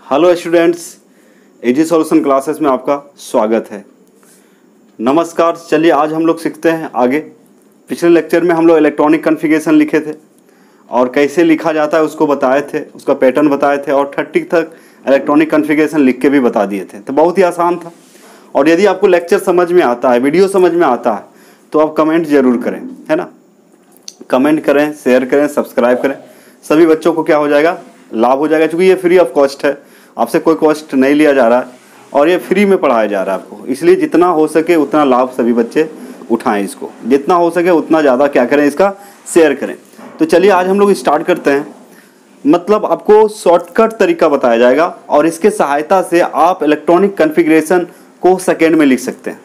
Hello students, एजी solution classes में आपका स्वागत है। नमस्कार। चलिए आज हम लोग सीखते हैं आगे। पिछले लेक्चर में हम लोग इलेक्ट्रॉनिक कॉन्फ़िगरेशन लिखे थे और कैसे लिखा जाता है उसको बताए थे, उसका पैटर्न बताए थे और 30 तक इलेक्ट्रॉनिक कॉन्फ़िगरेशन लिख के भी बता दिए थे। तो बहुत ही आसान था। और यदि आपको लेक्चर समझ में आता है, वीडियो समझ में आता है, तो आप कमेंट ज़रूर करें, है ना। कमेंट करें, शेयर करें, सब्सक्राइब करें। सभी बच्चों को क्या हो जाएगा, लाभ हो जाएगा, क्योंकि ये फ्री ऑफ कॉस्ट है। आपसे कोई कॉस्ट नहीं लिया जा रहा है और ये फ्री में पढ़ाया जा रहा है आपको। इसलिए जितना हो सके उतना लाभ सभी बच्चे उठाएं, इसको जितना हो सके उतना ज़्यादा क्या करें, इसका शेयर करें। तो चलिए आज हम लोग स्टार्ट करते हैं। मतलब आपको शॉर्टकट तरीका बताया जाएगा और इसके सहायता से आप इलेक्ट्रॉनिक कॉन्फ़िगरेशन को सेकेंड में लिख सकते हैं।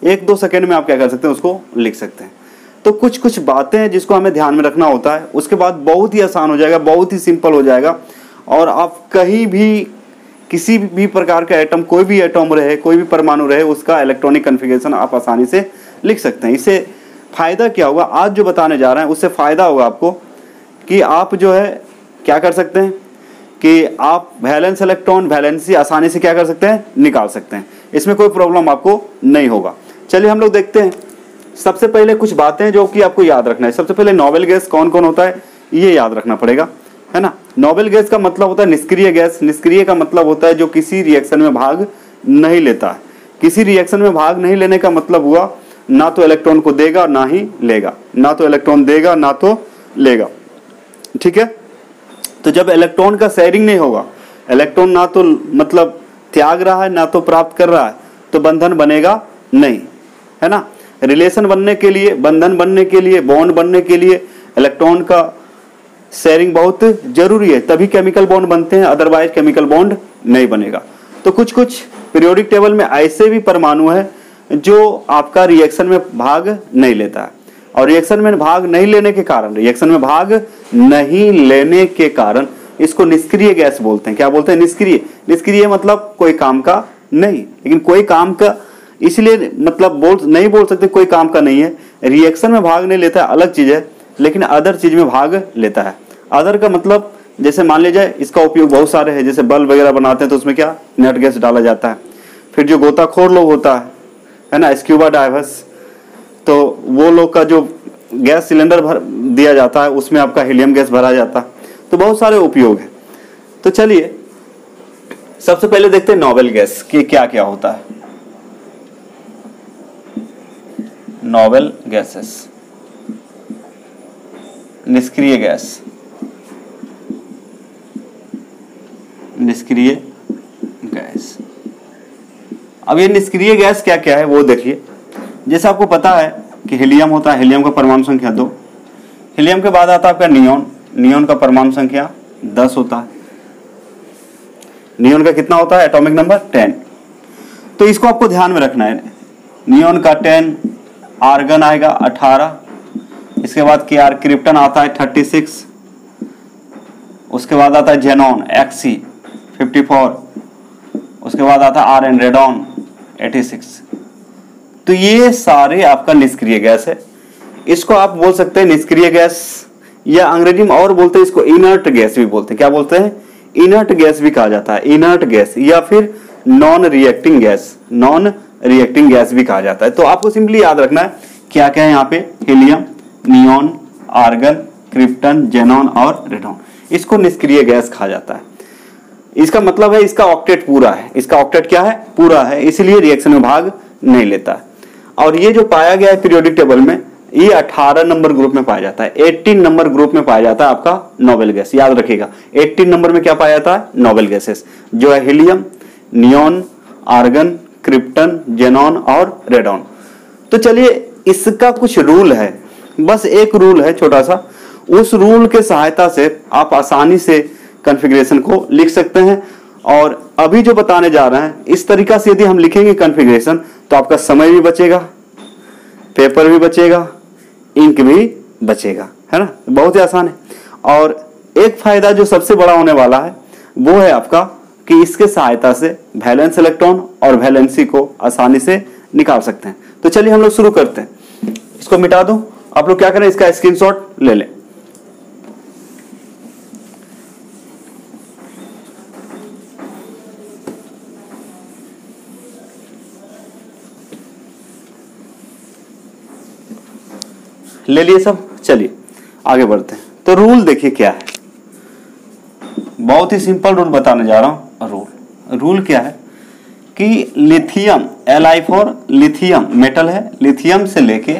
1-2 सेकेंड में आप क्या कर सकते हैं, उसको लिख सकते हैं। तो कुछ कुछ बातें हैं जिसको हमें ध्यान में रखना होता है। उसके बाद बहुत ही आसान हो जाएगा, बहुत ही सिंपल हो जाएगा और आप कहीं भी किसी भी प्रकार का एटम, कोई भी एटम रहे, कोई भी परमाणु रहे, उसका इलेक्ट्रॉनिक कॉन्फ़िगरेशन आप आसानी से लिख सकते हैं। इससे फ़ायदा क्या होगा, आज जो बताने जा रहे हैं उससे फ़ायदा होगा आपको कि आप जो है क्या कर सकते हैं कि आप वैलेंस इलेक्ट्रॉन, वैलेंसी आसानी से क्या कर सकते हैं, निकाल सकते हैं। इसमें कोई प्रॉब्लम आपको नहीं होगा। चलिए हम लोग देखते हैं। सबसे पहले कुछ बातें जो कि आपको याद रखना है। सबसे पहले नोबेल गैस कौन कौन होता है ये याद रखना पड़ेगा, है ना। नोबेल गैस का मतलब होता है निष्क्रिय गैस। निष्क्रिय का मतलब होता है जो किसी रिएक्शन में भाग नहीं लेता है। किसी रिएक्शन में भाग नहीं लेने का मतलब हुआ ना तो इलेक्ट्रॉन को देगा ना ही लेगा, ना तो इलेक्ट्रॉन देगा ना तो लेगा, ठीक है। तो जब इलेक्ट्रॉन का शेयरिंग नहीं होगा, इलेक्ट्रॉन ना तो मतलब त्याग रहा है ना तो प्राप्त कर रहा है, तो बंधन बनेगा नहीं, है ना। रिलेशन बनने के लिए, बंधन बनने के लिए, बॉन्ड बनने के लिए इलेक्ट्रॉन का शेयरिंग बहुत जरूरी है, तभी केमिकल बॉन्ड बनते हैं, अदरवाइज केमिकल बॉन्ड नहीं बनेगा। तो कुछ कुछ पीरियोडिक टेबल में ऐसे भी परमाणु है जो आपका रिएक्शन में भाग नहीं लेता है और रिएक्शन में भाग नहीं लेने के कारण इसको निष्क्रिय गैस बोलते हैं। क्या बोलते हैं, निष्क्रिय। निष्क्रिय मतलब कोई काम का नहीं, लेकिन कोई काम का इसलिए मतलब नहीं बोल सकते कोई काम का नहीं है। रिएक्शन में भाग नहीं लेता है अलग चीज है, लेकिन अदर चीज में भाग लेता है। अदर का मतलब जैसे मान लीजिए इसका उपयोग बहुत सारे है, जैसे बल्ब वगैरह बनाते हैं तो उसमें क्या नट गैस डाला जाता है। फिर जो गोताखोर लोग होता है ना, स्क्यूबा डाइवर्स, तो वो लोग का जो गैस सिलेंडर भर दिया जाता है उसमें आपका हीलियम गैस भरा जाता है। तो बहुत सारे उपयोग है। तो चलिए सबसे पहले देखते हैं नोबेल गैस की क्या क्या होता है। नोबेल गैसेस, निष्क्रिय गैस, निष्क्रिय गैस। अब ये निष्क्रिय गैस क्या क्या है वो देखिए। जैसे आपको पता है कि हीलियम होता है, हीलियम का परमाणु संख्या 2। हीलियम के बाद आता है आपका नियॉन। नियॉन का परमाणु संख्या 10 होता है। नियॉन का कितना होता है, एटॉमिक नंबर 10। तो इसको आपको ध्यान में रखना है। नियॉन का 10, आर्गन आएगा 18, इसके बाद Kr क्रिप्टन आता है 36, उसके बाद आता है जेनॉन Xc 54, उसके बाद आता है Rn रेडॉन 86। तो ये सारे आपका निष्क्रिय गैस है। इसको आप बोल सकते हैं निष्क्रिय गैस, या अंग्रेजी में और बोलते हैं इसको इनर्ट गैस भी बोलते हैं। क्या बोलते हैं, इनर्ट गैस भी कहा जाता है। इनर्ट गैस या फिर non reacting gas, non reacting gas भी कहा जाता है। तो आपको सिंपली याद रखना है क्या क्या है यहाँ पे, helium, neon, argon, krypton, xenon और रेडॉन। इसको निष्क्रिय गैस कहा जाता है। इसका मतलब है इसका ऑक्टेट पूरा है। इसका ऑक्टेट क्या है, पूरा है, इसलिए रिएक्शन में भाग नहीं लेता है। और ये जो पाया गया है पीरियोडिक टेबल में, ये 18 नंबर ग्रुप में पाया जाता है। 18 नंबर ग्रुप में पाया जाता है आपका नोबेल गैस। याद रखिएगा 18 नंबर में क्या पाया जाता है, नोबेल गैसेस, जो है helium, neon, argon, krypton, xenon और रेडॉन। तो चलिए इसका कुछ रूल है, बस एक रूल है छोटा सा। उस रूल के सहायता से आप आसानी से कॉन्फ़िगरेशन को लिख सकते हैं। और अभी जो बताने जा रहे हैं इस तरीका से यदि हम लिखेंगे कॉन्फ़िगरेशन तो आपका समय भी बचेगा, पेपर भी बचेगा, इंक भी बचेगा, है ना। बहुत ही आसान है। और एक फायदा जो सबसे बड़ा होने वाला है वो है आपका कि इसके सहायता से वैलेंस इलेक्ट्रॉन और वैलेंसी को आसानी से निकाल सकते हैं। तो चलिए हम लोग शुरू करते हैं। इसको मिटा दो। आप लोग क्या करें, इसका स्क्रीनशॉट ले लें। ले लिए सब, चलिए आगे बढ़ते हैं। तो रूल देखिए क्या है, बहुत ही सिंपल रूल बताने जा रहा हूं। रूल क्या है कि lithium, Li for lithium metal है, लिथियम से लेके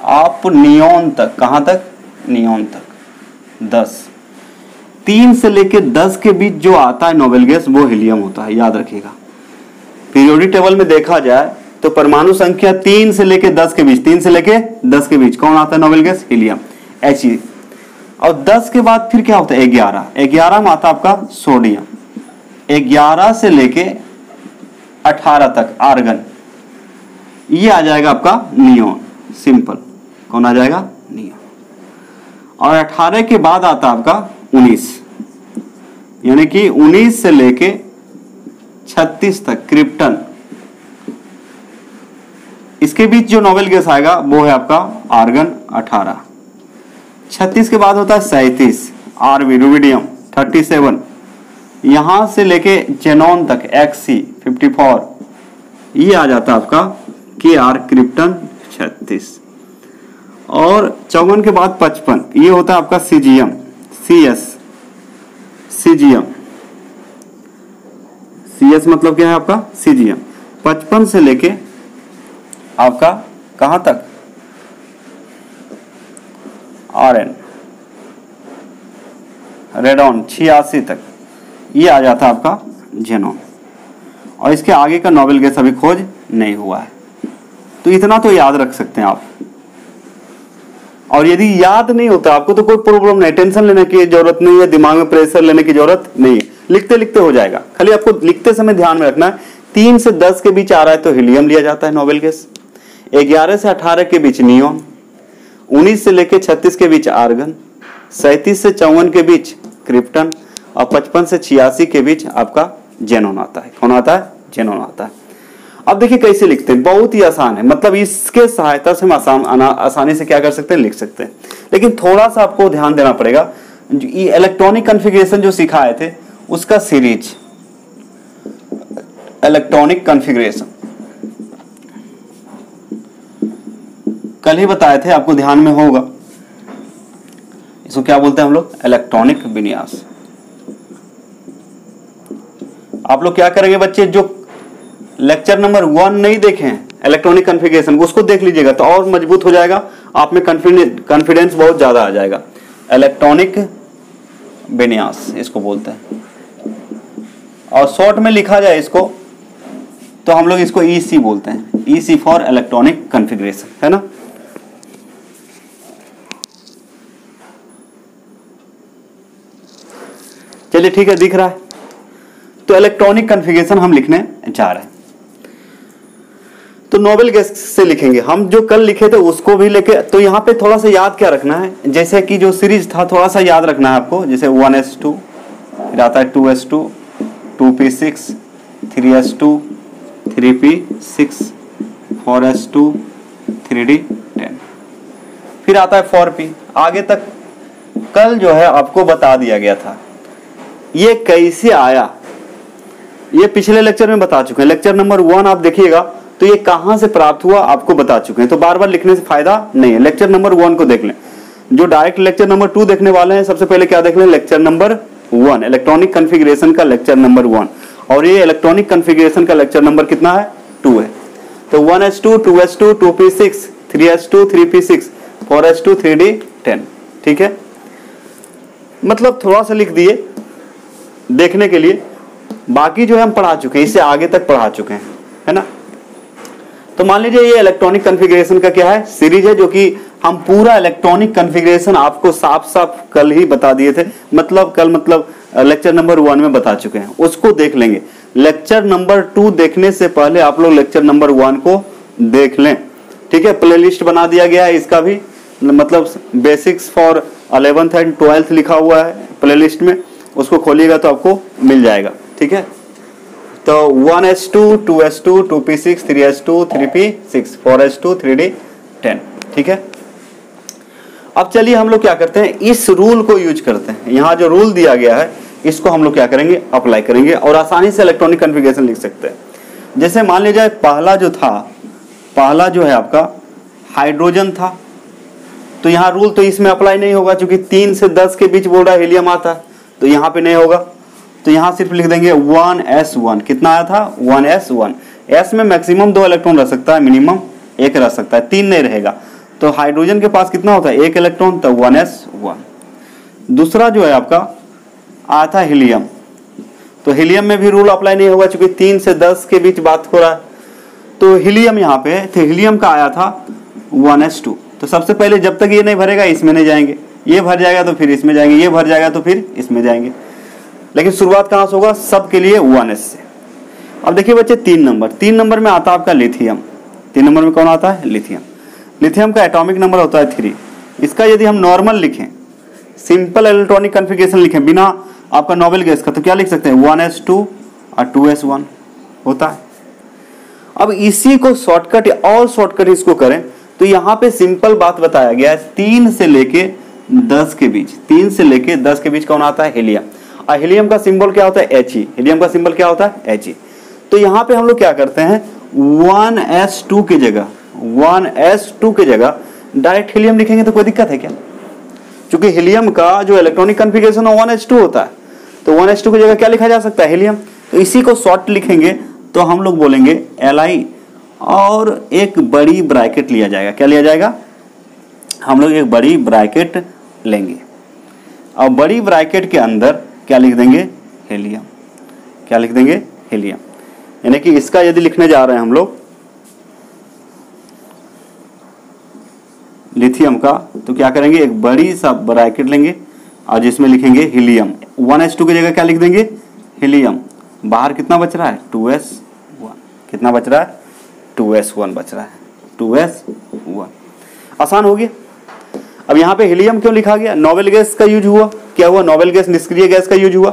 आप नियोन तक, कहां तक, नियोन तक 10, 3 से लेके 10 के बीच जो आता है नोबेल गैस वो हीलियम होता है, याद रखिएगा। पीरियोडिक टेबल में देखा जाए तो परमाणु संख्या 3 से लेके 10 के बीच, 3 से लेके 10 के बीच कौन आता है नोबेल गैस, हीलियम, He। और 10 के बाद फिर क्या होता है 11, 11 में आता आपका सोडियम, 11 से लेके 18 तक आर्गन, ये आ जाएगा आपका नियोन, सिंपल, कौन आ जाएगा, नियोन। और 18 के बाद आता आपका 19, यानी कि 19 से लेके 36 तक क्रिप्टन। इसके बीच जो नोबेल गैस आएगा वो है आपका आर्गन 18। 36 के बाद होता है 37, आरबी रुबिडियम 37, यहां से लेके जेनॉन तक Xc 54, ये आ जाता है आपका Kr क्रिप्टन 36। और 54 के बाद 55, ये होता है आपका सीजियम, Cs सीजियम, Cs मतलब क्या है आपका सीजियम। 55 से लेके आपका कहां तक, Rn रेडॉन 86 तक, ये आ जाता है आपका जेनॉन। और इसके आगे का नोबेल गैस अभी खोज नहीं हुआ है, तो इतना तो याद रख सकते हैं आप। और यदि याद नहीं होता आपको तो कोई प्रॉब्लम नहीं, टेंशन लेने की जरूरत नहीं है, दिमाग में प्रेशर लेने की जरूरत नहीं है, लिखते लिखते हो जाएगा। खाली आपको लिखते समय ध्यान में रखना है 3 से 10 के बीच आ रहा है तो हीलियम लिया जाता है नोबेल गैस, 11 से 18 के बीच नियोन, 19 से लेकर 36 के बीच आर्गन, 37 से 54 के बीच क्रिप्टन, और 55 से 86 के बीच आपका जेनॉन आता है। कौन आता है, जेनॉन आता है। अब देखिए कैसे लिखते हैं, बहुत ही आसान है, मतलब इसके सहायता से हम आसानी से क्या कर सकते हैं, लिख सकते हैं। लेकिन थोड़ा सा आपको ध्यान देना पड़ेगा, ये इलेक्ट्रॉनिक कॉन्फ़िगरेशन जो सिखाए थे उसका सीरीज, इलेक्ट्रॉनिक कॉन्फ़िगरेशन कल ही बताए थे, आपको ध्यान में होगा। इसको क्या बोलते हैं हम लोग, इलेक्ट्रॉनिक विन्यास। आप लोग क्या करेंगे बच्चे, जो लेक्चर नंबर 1 नहीं देखे हैं इलेक्ट्रॉनिक कॉन्फ़िगरेशन, उसको देख लीजिएगा तो और मजबूत हो जाएगा, आप में कॉन्फिडेंस बहुत ज्यादा आ जाएगा। इलेक्ट्रॉनिक विन्यास इसको बोलते हैं, और शॉर्ट में लिखा जाए इसको तो हम लोग इसको EC बोलते हैं, EC फॉर इलेक्ट्रॉनिक कॉन्फ़िगरेशन, है ना। चलिए ठीक है, दिख रहा है। तो इलेक्ट्रॉनिक कॉन्फ़िगरेशन हम लिखने जा रहे हैं, तो नोबेल गैस से लिखेंगे हम, जो कल लिखे थे उसको भी लेके। तो यहाँ पे थोड़ा सा याद क्या रखना है, जैसे कि जो सीरीज था थोड़ा सा याद रखना है आपको, जैसे 1s2, फिर आता है 2s2, 2p6, 3s2, 3p6, 4s2, 3d10, फिर आता है 4p, आगे तक कल जो है आपको बता दिया गया था। ये कैसे आया ये पिछले लेक्चर में बता चुके हैं, लेक्चर नंबर 1 आप देखिएगा तो ये कहां से प्राप्त हुआ आपको बता चुके हैं, तो बार बार लिखने से फायदा नहीं है। लेक्चर नंबर 1 को देख लें, जो डायरेक्ट लेक्चर नंबर 2 देखने वाले हैं सबसे पहले क्या देख लें, लेक्चर नंबर 1, इलेक्ट्रॉनिक कॉन्फ़िगरेशन का लेक्चर नंबर 1, और ये इलेक्ट्रॉनिक कॉन्फ़िगरेशन का लेक्चर नंबर कितना है, 2 है। तो 1s2, 2s2, 2p6, 3s2, 3p6, 4s2, 3d10, ठीक है। मतलब थोड़ा सा लिख दिए देखने के लिए, बाकी जो है हम पढ़ा चुके हैं, इससे आगे तक पढ़ा चुके हैं, है ना। तो मान लीजिए ये इलेक्ट्रॉनिक कॉन्फ़िगरेशन का क्या है, सीरीज है, जो कि हम पूरा इलेक्ट्रॉनिक कॉन्फ़िगरेशन आपको साफ साफ कल ही बता दिए थे, मतलब लेक्चर नंबर 1 में बता चुके हैं, उसको देख लेंगे। लेक्चर नंबर 2 देखने से पहले आप लोग लेक्चर नंबर 1 को देख लें, ठीक है। प्लेलिस्ट बना दिया गया है इसका भी, मतलब basics for 11th and 12th लिखा हुआ है प्लेलिस्ट में, उसको खोलिएगा तो आपको मिल जाएगा, ठीक है। तो 1s2, 2s2, 2p6, 3s2, 3p6, 4s2, 3d10, ठीक है। अब चलिए हम लोग क्या करते हैं, इस रूल को यूज करते हैं। यहाँ जो रूल दिया गया है इसको हम लोग क्या करेंगे, अप्लाई करेंगे, और आसानी से इलेक्ट्रॉनिक कॉन्फ़िगरेशन लिख सकते हैं। जैसे मान लीजिए पहला जो है आपका हाइड्रोजन था, तो यहाँ रूल तो इसमें अप्लाई नहीं होगा, क्योंकि 3 से 10 के बीच बोल रहा है हीलियम आता है, तो यहाँ पे नहीं होगा। तो यहाँ सिर्फ लिख देंगे 1s1। कितना आया था? 1s1। s में मैक्सिमम 2 इलेक्ट्रॉन रह सकता है, मिनिमम 1 रह सकता है, 3 नहीं रहेगा। तो हाइड्रोजन के पास कितना होता है? 1 इलेक्ट्रॉन, तो 1s1। दूसरा जो है आपका आया था हीलियम। तो हीलियम में भी रूल अप्लाई नहीं होगा, क्योंकि 3 से 10 के बीच बात हो रहा है। तो हीलियम यहाँ पे, तो हीलियम का आया था 1s2। तो सबसे पहले जब तक ये नहीं भरेगा इसमें नहीं जाएंगे, ये भर जाएगा तो फिर इसमें जाएंगे, ये भर जाएगा तो फिर इसमें जाएंगे। लेकिन शुरुआत कहाँ से होगा? सब के लिए 1s से। अब देखिए बच्चे 3 नंबर, 3 नंबर में आता है आपका लिथियम। 3 नंबर में कौन आता है? लिथियम। लिथियम का एटॉमिक नंबर होता है 3। इसका यदि हम नॉर्मल लिखें, सिंपल इलेक्ट्रॉनिक कॉन्फ़िगरेशन लिखें बिना आपका नोबेल गैस का, तो क्या लिख सकते हैं? 1s2 और 2s1 होता है। अब इसी को शॉर्टकट और शॉर्टकट इसको करें तो यहाँ पे सिंपल बात बताया गया है, 3 से लेके 10 के बीच, 3 से लेके 10 के बीच कौन आता है? हीलियम। और हीलियम का सिंबल क्या होता है? He। हीलियम का सिंबल क्या होता है? He। तो यहाँ पे हम लोग क्या करते हैं, 1s2 की जगह, 1s2 की जगह डायरेक्ट हीलियम लिखेंगे तो कोई दिक्कत है क्या? क्योंकि हीलियम का जो इलेक्ट्रॉनिक कॉन्फ़िगरेशन है 1s2 होता है, तो 1s2 की जगह क्या लिखा जा सकता है? हीलियम। तो इसी को शॉर्ट लिखेंगे तो हम लोग बोलेंगे Li, और एक बड़ी ब्रैकेट लिया जाएगा। क्या लिया जाएगा? हम लोग एक बड़ी ब्रैकेट लेंगे, और बड़ी ब्रैकेट के अंदर क्या लिख देंगे? हीलियम। क्या लिख देंगे? हीलियम। यानी कि इसका यदि लिखने जा रहे हैं हम लोग लिथियम का, तो क्या करेंगे? एक बड़ी सा ब्रैकेट लेंगे और जिसमें लिखेंगे हीलियम। 1s2 की जगह क्या लिख देंगे? हीलियम। बाहर कितना बच रहा है? 2s1। कितना बच रहा है? 2s1 बच रहा है, 2s1। आसान हो गया। अब यहाँ पे हीलियम क्यों लिखा गया? नोबेल गैस का यूज हुआ। क्या हुआ? नोबेल गैस, निष्क्रिय गैस का यूज हुआ।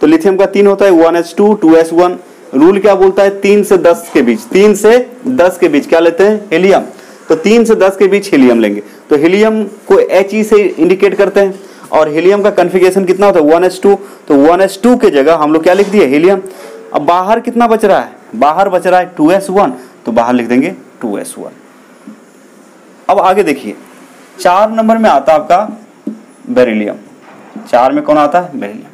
तो लिथियम का 3 होता है, 1s2 2s1। रूल क्या बोलता है? 3 से 10 के बीच, 3 से 10 के बीच क्या लेते हैं? हीलियम। तो 3 से 10 के बीच हीलियम लेंगे। तो हीलियम को He से इंडिकेट करते हैं, और हीलियम का कॉन्फ़िगरेशन कितना होता है? 1s2। तो 1s2 के जगह हम लोग क्या लिख दिए? हीलियम। अब बाहर कितना बच रहा है? बाहर बच रहा है 2s1, तो बाहर लिख देंगे 2s1। अब आगे देखिए, 4 नंबर में आता है आपका बेरिलियम। 4 में कौन आता है? बेरिलियम।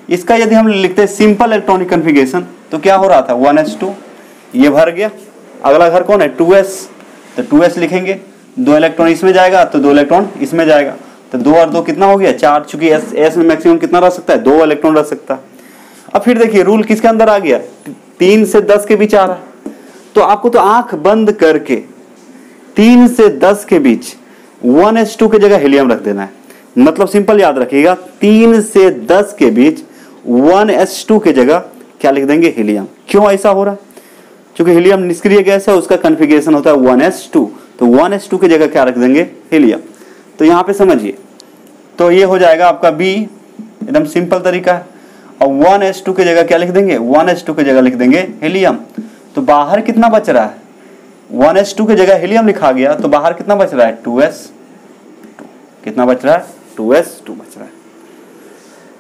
इसका यदि हम लिखते हैं सिंपल इलेक्ट्रॉनिक कॉन्फ़िगरेशन, तो क्या हो रहा था? 1s2, ये भर गया। अगला घर कौन है? 2s। तो 2s लिखेंगे, 2 इलेक्ट्रॉन इसमें जाएगा तो 2 इलेक्ट्रॉन इसमें जाएगा, तो 2 और 2 कितना हो गया? 4। चूंकि s में मैक्सिमम कितना रह सकता है? 2 इलेक्ट्रॉन रह सकता है। अब फिर देखिए रूल किसके अंदर आ गया? 3 से 10 के बीच आ रहा है। तो आपको तो आंख बंद करके 3 से 10 के बीच 1s2 की जगह हीलियम रख देना है। मतलब सिंपल याद रखिएगा, 3 से 10 के बीच 1s2 की जगह क्या लिख देंगे? हीलियम। क्यों ऐसा हो रहा है? क्योंकि हीलियम निष्क्रिय गैस है, उसका कॉन्फ़िगरेशन होता है 1s2। तो 1s2 की जगह क्या रख देंगे? हीलियम। तो यहाँ पे समझिए, तो ये हो जाएगा आपका बी, एकदम सिंपल तरीका है। और 1s2 की जगह क्या लिख देंगे? 1s2 की जगह लिख देंगे हीलियम। तो बाहर कितना बच रहा है? 1s2 की जगह हीलियम लिखा गया, तो बाहर कितना बच रहा है? 2s2। कितना बच रहा है? 2s2 बच रहा है।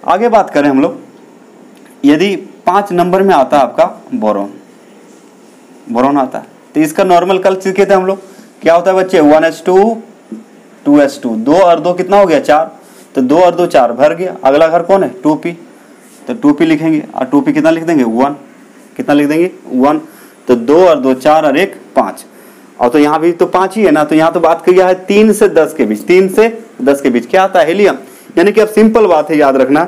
आगे बात करें हम लोग, यदि 5 नंबर में आता है आपका बोरॉन। बोरॉन आता है, तो इसका नॉर्मल कल सीखे थे हम लोग। क्या होता है बच्चे? 1s2 2s2, 2 और 2 कितना हो गया? 4। तो 2 और 2 4 भर गया। अगला घर कौन है? 2p। तो 2p लिखेंगे, और 2p कितना लिख देंगे? 1। कितना लिख देंगे? 1। तो 2 और 2 4 और 1 5। और तो यहाँ भी तो 5 ही है ना, तो यहाँ तो बात किया है 3 से 10 के बीच। 3 से 10 के बीच क्या आता है? हीलियम। यानी कि अब सिंपल बात है, याद रखना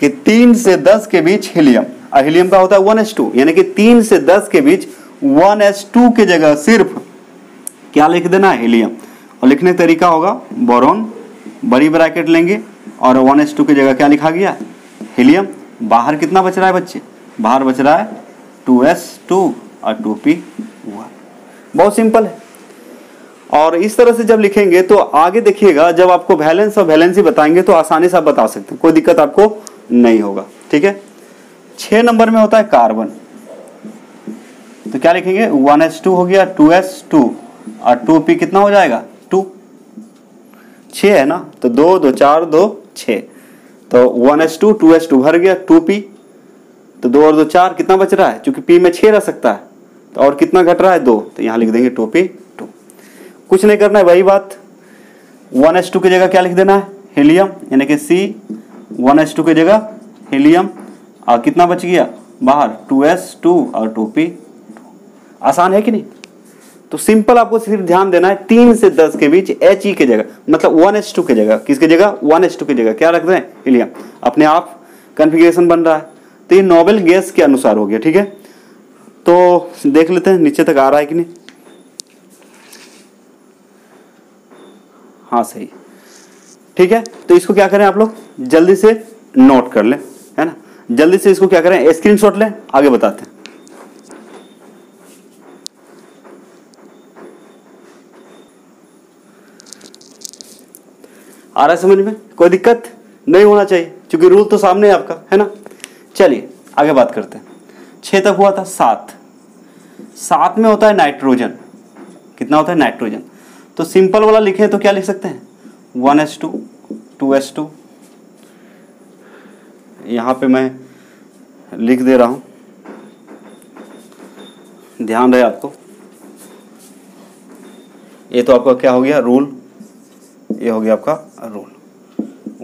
कि 3 से 10 के बीच हीलियम, और हीलियम का होता है 1s2। यानी कि 3 से 10 के बीच 1s2 की जगह सिर्फ क्या लिख देना? हीलियम। और लिखने का तरीका होगा बोरॉन, बड़ी ब्रैकेट लेंगे, और 1s2 की जगह क्या लिखा गया? हीलियम। बाहर कितना बच रहा है बच्चे? बाहर बच रहा है 2s2 और 2p1। बहुत सिंपल है। और इस तरह से जब लिखेंगे तो आगे देखिएगा, जब आपको वैलेंस और वैलेंसी बताएंगे तो आसानी से आप बता सकते हैं, कोई दिक्कत आपको नहीं होगा। ठीक है। 6 नंबर में होता है कार्बन। तो क्या लिखेंगे? 1s2 हो गया, 2s2 और 2p कितना हो जाएगा? 2। 6 है ना, तो 2 2 4 2 6। तो 1s2 2s2 भर गया, 2p। तो 2 और 2 4 कितना बच रहा है? क्योंकि p में 6 रह सकता है, तो और कितना घट रहा है? 2। तो यहाँ लिख देंगे 2p2। कुछ नहीं करना है, वही बात 1s2 की जगह क्या लिख देना है, हीलियम, यानी कि C 1s2 की जगह हीलियम, और कितना बच गया बाहर 2s2 और 2p। आसान है कि नहीं? तो सिंपल आपको सिर्फ ध्यान देना है 3 से 10 के बीच He की जगह, मतलब 1s2 की जगह, किसकी जगह 1s2 की जगह क्या रख दें, हीलियम। अपने आप कॉन्फ़िगरेशन बन रहा है। तो ये नोबेल गैस के अनुसार हो गया, ठीक है। तो देख लेते हैं नीचे तक आ रहा है कि नहीं। हाँ सही, ठीक है। तो इसको क्या करें आप लोग, जल्दी से नोट कर लें, है ना। जल्दी से इसको क्या करें, स्क्रीनशॉट लें, आगे बताते हैं। आ रहा है समझ में, कोई दिक्कत नहीं होना चाहिए क्योंकि रूल तो सामने है आपका, है ना। चलिए आगे बात करते हैं। 6 तक हुआ था, 7 में होता है नाइट्रोजन। कितना होता है नाइट्रोजन? तो सिंपल वाला लिखे तो क्या लिख सकते हैं, 1s2 2s2। यहां पे मैं लिख दे रहा हूं, ध्यान रहे आपको। ये तो आपका क्या हो गया रूल, ये हो गया आपका rule.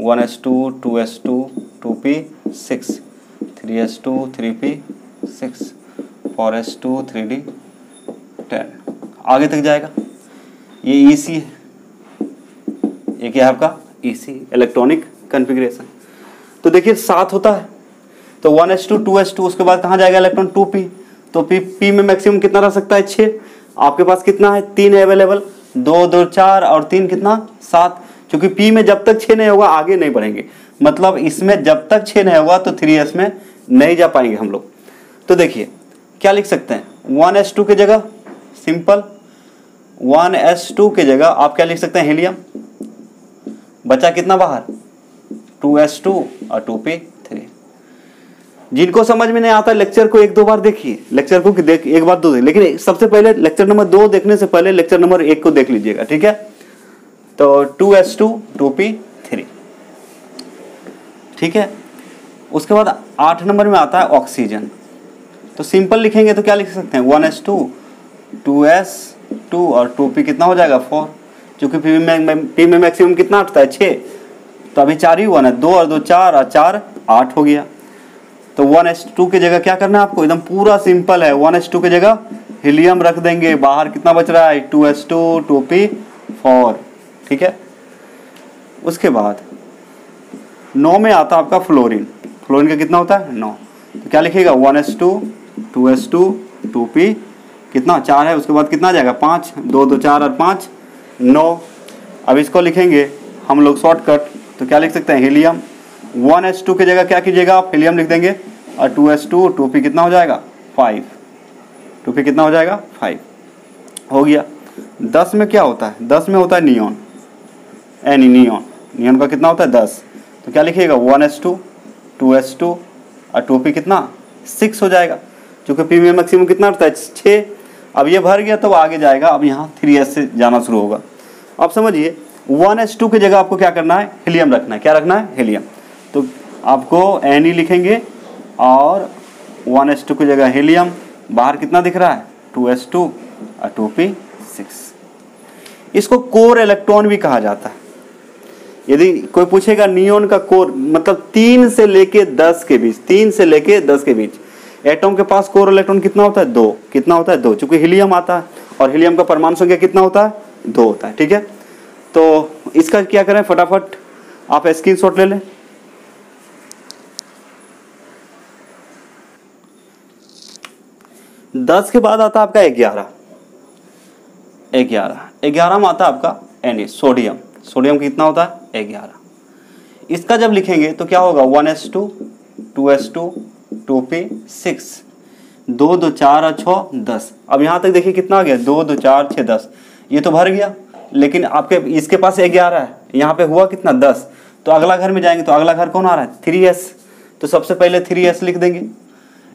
1s2 2s2 2p 6, 3s2 3p 6, 4s2 3d 10, आगे तक जाएगा। ये EC है, ये क्या है आपका EC, इलेक्ट्रॉनिक कॉन्फ़िगरेशन। तो देखिए 7 होता है, तो 1s2 2s2, उसके बाद कहाँ जाएगा इलेक्ट्रॉन 2p। तो p में मैक्सिमम कितना रह सकता है 6। आपके पास कितना है 3 अवेलेबल, 2 2 4 और 3 कितना 7। क्योंकि p में जब तक 6 नहीं होगा आगे नहीं बढ़ेंगे, मतलब इसमें जब तक 6 नहीं होगा तो 3s में नहीं जा पाएंगे हम लोग। तो देखिए क्या लिख सकते हैं, 1s2 की जगह सिंपल 1s2 की जगह आप क्या लिख सकते हैं हीलियम। बचा कितना बाहर 2s2 और 2p3। जिनको समझ में नहीं आता लेक्चर को 1-2 बार देखिए, लेक्चर को देख एक बार 2 देखिए, लेकिन सबसे पहले लेक्चर नंबर 2 देखने से पहले लेक्चर नंबर 1 को देख लीजिएगा, ठीक है। तो 2s2 2p3, ठीक है। उसके बाद 8 नंबर में आता है ऑक्सीजन। तो सिंपल लिखेंगे तो क्या लिख सकते हैं 1s2 2s2 और 2p कितना हो जाएगा 4, क्योंकि p में मैक्सिमम कितना आता है 6। तो अभी 4 ही हुआ ना, 2 और 2 4 और 4 8 हो गया। तो 1s2 की जगह क्या करना है आपको, एकदम पूरा सिंपल है, 1s2 की जगह हीलियम रख देंगे। बाहर कितना बच रहा है 2s2 2p4, ठीक है। उसके बाद 9 में आता है आपका फ्लोरीन। फ्लोरीन का कितना होता है 9। तो क्या लिखेगा 1s2 2s2 2p कितना 4 है, उसके बाद कितना आ जाएगा 5, 2 2 4 और 5 9। अब इसको लिखेंगे हम लोग शॉर्टकट, तो क्या लिख सकते हैं हीलियम। 1s2 की जगह क्या कीजिएगा आप हीलियम लिख देंगे, और 2s2 2p कितना हो जाएगा 5, 2p कितना हो जाएगा 5 हो गया। 10 में क्या होता है, 10 में होता है नियॉन, नियॉन का कितना होता है 10। तो क्या लिखिएगा 1s2 2s2 और 2p कितना 6 हो जाएगा, क्योंकि p में मैक्सिमम कितना होता है 6। अब ये भर गया तो आगे जाएगा, अब यहाँ 3s से जाना शुरू होगा। अब समझिए 1s2 की जगह आपको क्या करना है हीलियम रखना है। क्या रखना है हीलियम, तो आपको Ne लिखेंगे और 1s2 की जगह हीलियम। बाहर कितना दिख रहा है 2s2 और 2p6। इसको कोर इलेक्ट्रॉन भी कहा जाता है। यदि कोई पूछेगा नियॉन का कोर मतलब 3 से लेके 10 के बीच, 3 से लेके 10 के बीच एटम के पास कोर इलेक्ट्रॉन कितना होता है 2। कितना होता है 2, चूंकि हीलियम आता है और हीलियम का परमाणु संख्या कितना होता है 2 होता है, ठीक है। तो इसका क्या करें फटाफट आप स्क्रीनशॉट ले लें। दस के बाद आता है आपका 11 में आता है आपका Na सोडियम। सोडियम कितना होता है 11। इसका जब लिखेंगे तो क्या होगा 1s2 2s2 2p6, 2 2 4 और 6 10। अब यहाँ तक देखिए कितना आ गया 2 2 4 6 10, ये तो भर गया। लेकिन आपके इसके पास 11 है, यहाँ पे हुआ कितना 10। तो अगला घर में जाएंगे तो अगला घर कौन आ रहा है 3s। तो सबसे पहले 3s लिख देंगे।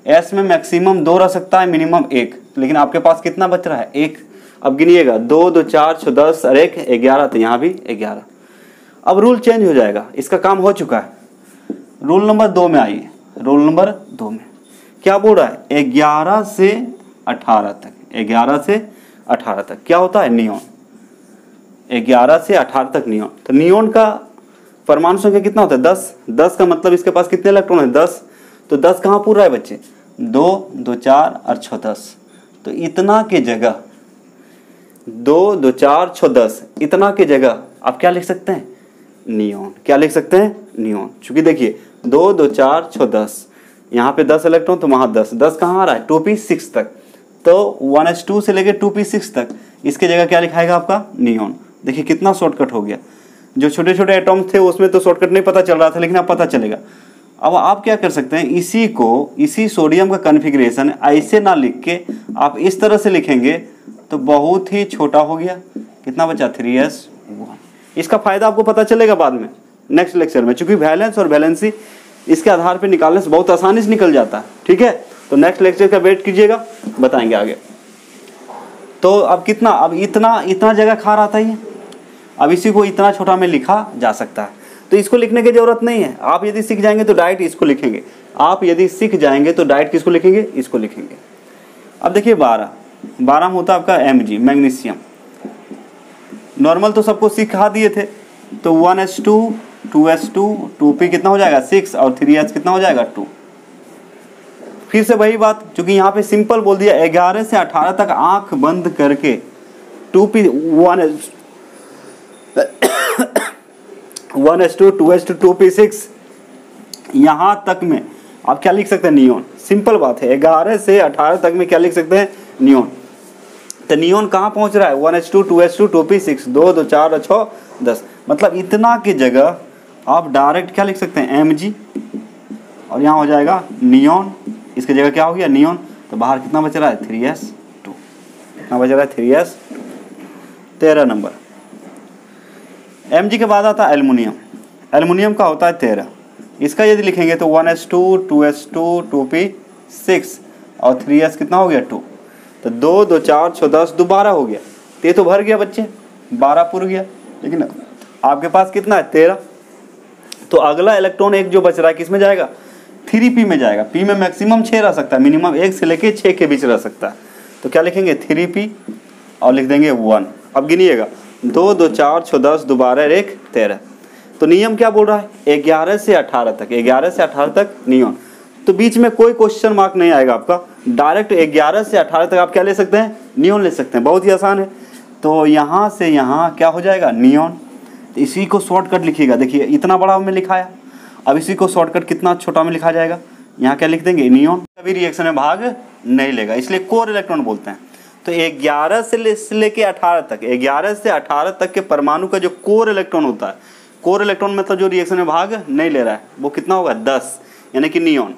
s में मैक्सिमम 2 रह सकता है, मिनिमम 1, लेकिन आपके पास कितना बच रहा है 1। अब गिनिएगा 2 2 4 6 10 और 1 11, तो यहाँ भी 11। अब रूल चेंज हो जाएगा, इसका काम हो चुका है। रूल नंबर 2 में आइए। रूल नंबर 2 में क्या बोल रहा है 11 से 18 तक, 11 से 18 तक क्या होता है नियॉन। 11 से 18 तक नियॉन। तो नियॉन का परमाणु संख्या कितना होता है? 10। 10 का मतलब इसके पास कितने इलेक्ट्रॉन है? 10। तो 10 कहाँ पूरा है बच्चे? 2 2 4 और 6 10। तो इतना के जगह 2 2 4 6 10, इतना के जगह आप क्या लिख सकते हैं? नियॉन। क्या लिख सकते हैं? नियॉन। चूंकि देखिए 2 2 4 6 10, यहाँ पे 10 इलेक्ट्रॉन तो वहाँ 10। 10 कहाँ आ रहा है? 2p6 तक। तो 1s2 से लेके 2p6 तक इसके जगह क्या लिखाएगा आपका? नियॉन। देखिए कितना शॉर्टकट हो गया। जो छोटे छोटे एटॉम्स थे उसमें तो शॉर्टकट नहीं पता चल रहा था, लेकिन अब पता चलेगा। अब आप क्या कर सकते हैं, इसी सोडियम का कॉन्फ़िगरेशन ऐसे ना लिख के आप इस तरह से लिखेंगे तो बहुत ही छोटा हो गया। कितना बचा? 3s1। इसका फायदा आपको पता चलेगा बाद में नेक्स्ट लेक्चर में, क्योंकि वैलेंस और वैलेंसी इसके आधार पे निकालने से बहुत आसानी से निकल जाता है। ठीक है, तो नेक्स्ट लेक्चर का वेट कीजिएगा, बताएंगे आगे। तो अब कितना, अब इतना जगह खा रहा था ये, अब इसी को इतना छोटा में लिखा जा सकता है। तो इसको लिखने की जरूरत नहीं है। आप यदि सीख जाएंगे तो डायरेक्ट इसको लिखेंगे। आप यदि सीख जाएंगे तो डायरेक्ट किसको लिखेंगे? इसको लिखेंगे। अब देखिए 12 में होता है आपका Mg, मैग्नीशियम। नॉर्मल तो सबको सिखा दिए थे। तो 1s2 2s2 2p कितना हो जाएगा? 6 और 3s कितना हो जाएगा? 2। फिर से वही बात, क्योंकि यहाँ पे सिंपल बोल दिया 11 से 18 तक आंख बंद करके 1s2 2s2 2p6 यहाँ तक में आप क्या लिख सकते हैं? नियॉन। सिंपल बात है, 11 से 18 तक में क्या लिख सकते हैं? नियॉन। तो नियॉन कहाँ पहुँच रहा है? 1s2 2s2 2p6 2 2 4 6 10। मतलब इतना की जगह आप डायरेक्ट क्या लिख सकते हैं? Mg, और यहाँ हो जाएगा नियॉन। इसकी जगह क्या हो गया? नियॉन। तो बाहर कितना बच रहा है? 3s2। कितना बच रहा है? 3s2। 13 नंबर। Mg के बाद आता है एल्युमिनियम। एल्युमिनियम का होता है 13। इसका यदि लिखेंगे तो 1s2 2s2 2p6 और 3s कितना हो गया? 2। तो 2 2 4 6 10 दोबारा हो गया। तो ये तो भर गया बच्चे, 12 पुर गया। लेकिन आपके पास कितना है? 13। तो अगला इलेक्ट्रॉन एक जो बच रहा है किस में जाएगा? 3p में जाएगा। p में मैक्सिमम 6 रह सकता है, मिनिमम 1 से लेके 6 के बीच रह सकता है। तो क्या लिखेंगे? 3p और लिख देंगे 1। अब गिनिएगा 2 2 4 6 10 दोबारा 1 13। तो नियम क्या बोल रहा है? 11 से 18 तक, 11 से 18 तक नियॉन। तो बीच में कोई क्वेश्चन मार्क नहीं आएगा आपका, डायरेक्ट 11 से 18 तक आप क्या ले सकते हैं? नियॉन ले सकते हैं। बहुत ही आसान है। तो यहाँ से यहाँ क्या हो जाएगा? नियॉन। तो इसी को शॉर्टकट लिखिएगा। देखिए इतना बड़ा में लिखाया, अब इसी को शॉर्टकट कितना छोटा में लिखा जाएगा? यहाँ क्या लिख देंगे? नियॉन। कभी रिएक्शन में भाग नहीं लेगा, इसलिए कोर इलेक्ट्रॉन बोलते हैं। तो 11 से लेके 18 तक, 11 से 18 तक के परमाणु का जो कोर इलेक्ट्रॉन होता है, कोर इलेक्ट्रॉन मतलब जो रिएक्शन में भाग नहीं ले रहा है, वो कितना होगा? 10, यानी कि नियॉन।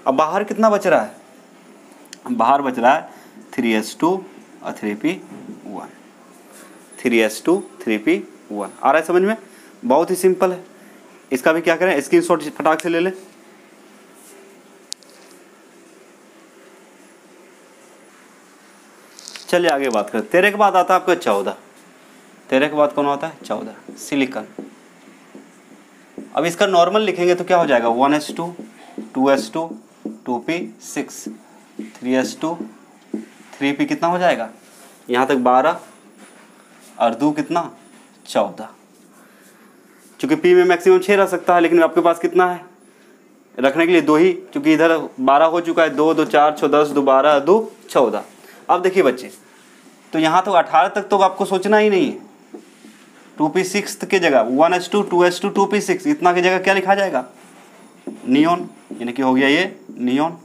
अब बाहर कितना बच रहा है? बाहर बच रहा है 3s2 और 3p1। 3s2 3p1 आ रहा है समझ में? बहुत ही सिंपल है। इसका भी क्या करें? स्क्रीनशॉट फटाक से ले लें। चलिए आगे बात करें। 13 के बाद आता है आपका 14। 13 के बाद कौन आता है? 14, सिलिकॉन। अब इसका नॉर्मल लिखेंगे तो क्या हो जाएगा? 1s2 2s2 2p6 3s2 3p कितना हो जाएगा? यहाँ तक 12 और 2 कितना? 14। चूँकि p में मैक्सिमम 6 रह सकता है, लेकिन आपके पास कितना है रखने के लिए? 2 ही, क्योंकि इधर 12 हो चुका है। 2 2 4 6 10 12 2 14। अब देखिए बच्चे, तो यहाँ तो 18 तक तो आपको सोचना ही नहीं है। 2p6 की जगह 1s2 2s2 2p6 इतना की जगह क्या लिखा जाएगा? नियॉन, यानी कि हो गया ये नियॉन।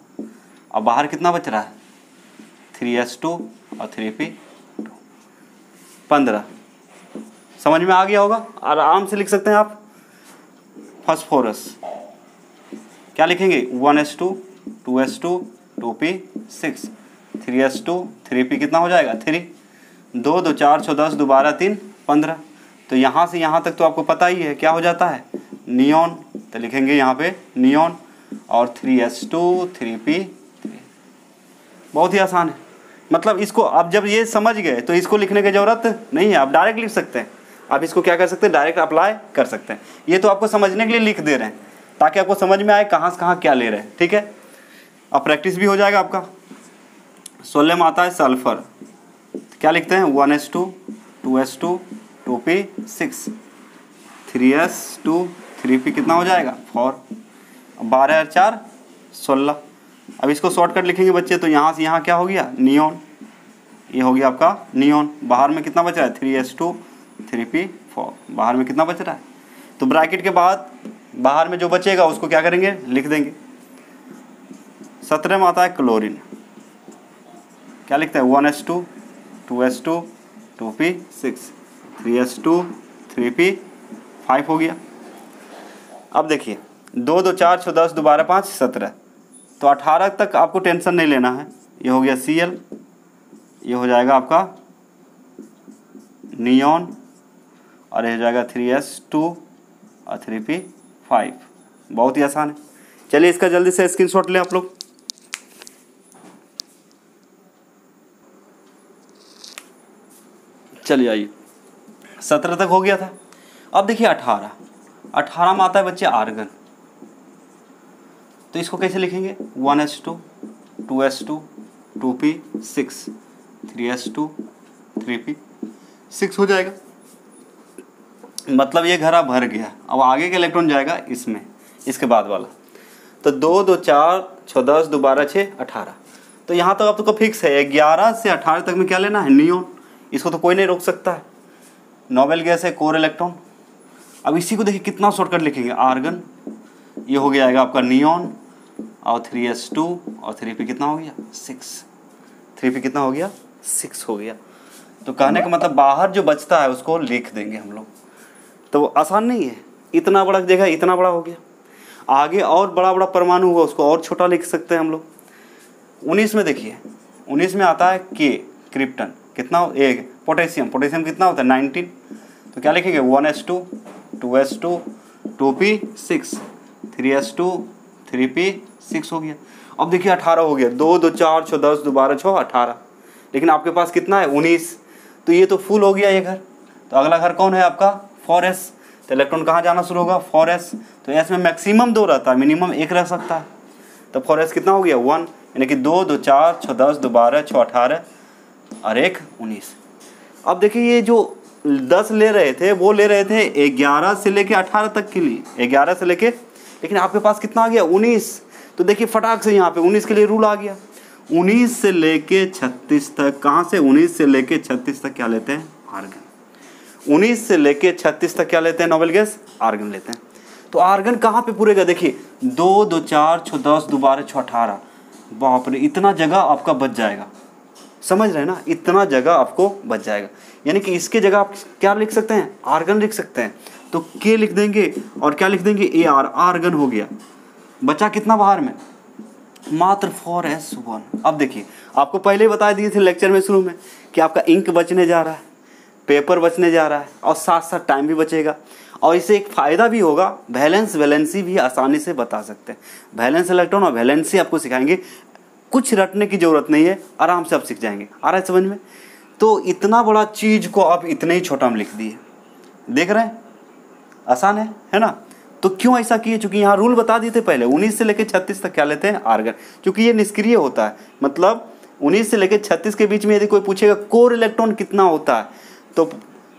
अब बाहर कितना बच रहा है? 3s2 और 3p2 15। समझ में आ गया होगा? आराम से लिख सकते हैं आप। फास्फोरस क्या लिखेंगे? 1s2 2s2 2p6 3s2 3p कितना हो जाएगा? 3। 2 2 4 6 10 दोबारा 3 15। तो यहाँ से यहाँ तक तो आपको पता ही है क्या हो जाता है? नियॉन। तो लिखेंगे यहाँ पे नियॉन और 3s2 3p3। बहुत ही आसान है। मतलब इसको आप जब ये समझ गए तो इसको लिखने की ज़रूरत नहीं है, आप डायरेक्ट लिख सकते हैं। आप इसको क्या कर सकते हैं? डायरेक्ट अप्लाई कर सकते हैं। ये तो आपको समझने के लिए लिख दे रहे हैं ताकि आपको समझ में आए कहाँ से कहाँ क्या ले रहे हैं। ठीक है, अब प्रैक्टिस भी हो जाएगा आपका। 16 में आता है सल्फर। क्या लिखते हैं? 1s2 2s2 2p6, 3s2 3p कितना हो जाएगा 4, 12 और 4 16। अब इसको शॉर्टकट लिखेंगे बच्चे तो यहाँ से यहाँ क्या हो गया नियॉन, ये हो गया आपका नियॉन। बाहर में कितना बच रहा है 3s2 3p4, बाहर में कितना बच रहा है, तो ब्रैकेट के बाद बाहर में जो बचेगा उसको क्या करेंगे लिख देंगे। 17 में आता है क्लोरीन, क्या लिखते हैं 1s2 2s2 2p6 3s2 3p5 हो गया। अब देखिए 2 2 4 6 10 2 12 5 17, तो 18 तक आपको टेंशन नहीं लेना है। ये हो गया Cl, ये हो जाएगा आपका नियॉन, और ये हो जाएगा 3s2 और 3p5। बहुत ही आसान है। चलिए इसका जल्दी से स्क्रीनशॉट लें आप लोग। चलिए आइए 17 तक हो गया था। अब देखिए 18 में आता है बच्चे आर्गन, तो इसको कैसे लिखेंगे 1s2 2s2 2p6 3s2 3p6 हो जाएगा। मतलब ये घरा भर गया। अब आगे का इलेक्ट्रॉन जाएगा इसमें, इसके बाद वाला, तो 2 2 4 6 10 2 12 6 18, तो यहाँ तक अब तो फिक्स है 11 से 18 तक में क्या लेना है नियॉन। इसको तो कोई नहीं रोक सकता है, नोबेल गैस है कोर इलेक्ट्रॉन। अब इसी को देखिए कितना शॉर्टकट लिखेंगे आर्गन, ये हो गया आएगा आपका नियॉन, और 3s2 और 3p कितना हो गया 6, 3p कितना हो गया 6 हो गया। तो कहने का मतलब बाहर जो बचता है उसको लिख देंगे हम लोग। तो आसान नहीं है, इतना बड़ा जगह इतना बड़ा हो गया। आगे और बड़ा बड़ा परमाणु होगा उसको और छोटा लिख सकते हैं हम लोग। 19 में देखिए 19 में आता है के क्रिप्टन, कितना एक पोटेशियम, पोटेशियम कितना होता है 19, तो क्या लिखेंगे 1s2 2s2 2p6 3s2 3p6 हो गया। अब देखिए 18 हो गया, 2 2 4 6 10 2 12 6 18, लेकिन आपके पास कितना है 19, तो ये तो फुल हो गया ये घर। तो अगला घर कौन है आपका 4s, तो इलेक्ट्रॉन कहाँ जाना शुरू होगा 4s, तो s में मैक्सिमम 2 रहता है, मिनिमम 1 रह सकता है। तो 4s कितना हो गया 1, यानी कि 2 2 4 6 10 2 12 6 18 और 1 19। अब देखिए ये जो 10 ले रहे थे वो ले रहे थे 11 से लेके 18 तक के लिए, 11 से लेके, लेकिन आपके पास कितना आ गया 19। तो देखिए फटाक से यहाँ पे 19 के लिए रूल आ गया, 19 से लेके 36 तक, कहाँ से 19 से लेके 36 तक क्या लेते हैं आर्गन, 19 से लेके 36 तक क्या लेते हैं नोबेल गैस आर्गन लेते हैं। तो आर्गन कहाँ पे पूरेगा, देखिए 2 2 4 6 10 2 12 6 18, बाप रे इतना जगह आपका बच जाएगा, समझ रहे हैं ना, इतना जगह आपको बच जाएगा। यानी कि इसके जगह आप क्या लिख सकते हैं आर्गन लिख सकते हैं, तो के लिख देंगे और क्या लिख देंगे ए आर, आर्गन हो गया। बचा कितना बाहर में मात्र 4s1। अब देखिए आपको पहले ही बता दिए थे लेक्चर में शुरू में कि आपका इंक बचने जा रहा है, पेपर बचने जा रहा है, और साथ साथ टाइम भी बचेगा। और इससे एक फ़ायदा भी होगा, वैलेंस वैलेंसी भी आसानी से बता सकते हैं। वैलेंस इलेक्ट्रॉन और वैलेंसी आपको सिखाएंगे, कुछ रटने की ज़रूरत नहीं है, आराम से आप सीख जाएंगे। आ रहा है समझ में। तो इतना बड़ा चीज़ को आप इतने ही छोटा में लिख दिए, देख रहे हैं आसान है ना। तो क्यों ऐसा किए, चूँकि यहाँ रूल बता दिए थे पहले, 19 से लेकर 36 तक क्या लेते हैं आर्गन, क्योंकि ये निष्क्रिय होता है। मतलब 19 से लेकर 36 के बीच में यदि कोई पूछेगा कोर इलेक्ट्रॉन कितना होता है, तो